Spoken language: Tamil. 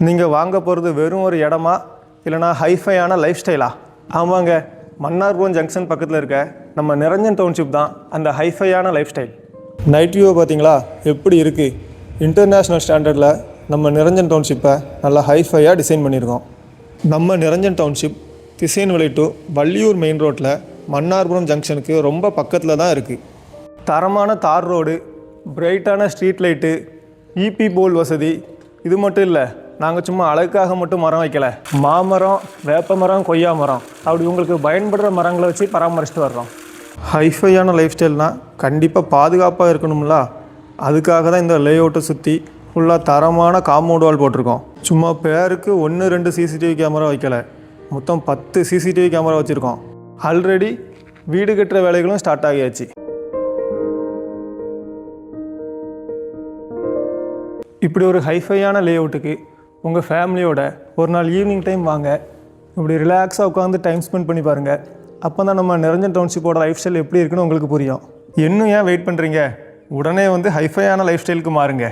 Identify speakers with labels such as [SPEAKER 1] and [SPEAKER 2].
[SPEAKER 1] நீங்கள் வாங்க போகிறது வெறும் ஒரு இடமா இல்லைனா ஹைஃபையான லைஃப் ஸ்டைலா? ஆமாங்க, மன்னார்புரம் ஜங்ஷன் பக்கத்தில் இருக்க நம்ம நிரஞ்சன் டவுன்ஷிப் தான் அந்த ஹைஃபையான லைஃப் ஸ்டைல். நைட் வியூவை பார்த்தீங்களா எப்படி இருக்குது? இன்டர்நேஷ்னல் ஸ்டாண்டர்டில் நம்ம நிரஞ்சன் டவுன்ஷிப்பை நல்லா ஹைஃபையாக டிசைன் பண்ணியிருக்கோம். நம்ம Niranjan township Thisayanvilai to Valliyur main ரோட்டில் மன்னார்புரம் ஜங்ஷனுக்கு ரொம்ப பக்கத்தில் தான் இருக்குது. தரமான தார் ரோடு, பிரைட்டான ஸ்ட்ரீட் லைட்டு, இபி போல் வசதி. இது மட்டும் இல்லை, நாங்கள் சும்மா அழகுக்காக மட்டும் மரம் வைக்கலை. மாமரம், வேப்ப மரம், கொய்யா மரம் அப்படி உங்களுக்கு பயன்படுற மரங்களை வச்சு பராமரிச்சுட்டு வர்றோம். ஹைஃபையான லைஃப் ஸ்டைல்னால் கண்டிப்பாக பாதுகாப்பாக இருக்கணும்ல, அதுக்காக தான் இந்த லே அவுட்டை சுற்றி ஃபுல்லாக தரமான காம்பவுண்ட் வால் போட்டிருக்கோம். சும்மா பேருக்கு 1-2 சிசிடிவி கேமரா வைக்கலை, மொத்தம் 10 சிசிடிவி கேமரா வச்சுருக்கோம். ஆல்ரெடி வீடு கட்டுற வேலைகளும் ஸ்டார்ட் ஆகியாச்சு. இப்படி ஒரு ஹைஃபையான லே அவுட்டுக்கு உங்கள் ஃபேமிலியோட ஒரு நாள் ஈவினிங் டைம் வாங்க, இப்படி ரிலாக்ஸாக உட்காந்து டைம் ஸ்பெண்ட் பண்ணி பாருங்கள். அப்போ தான் நம்ம நிரஞ்சன் டவுன்ஷிப்போட லைஃப் ஸ்டைல் எப்படி இருக்குன்னு உங்களுக்கு புரியும். இன்னும் ஏன் வெயிட் பண்ணுறீங்க? உடனே வந்து ஹைஃபையான லைஃப் ஸ்டைலுக்கு மாறுங்க.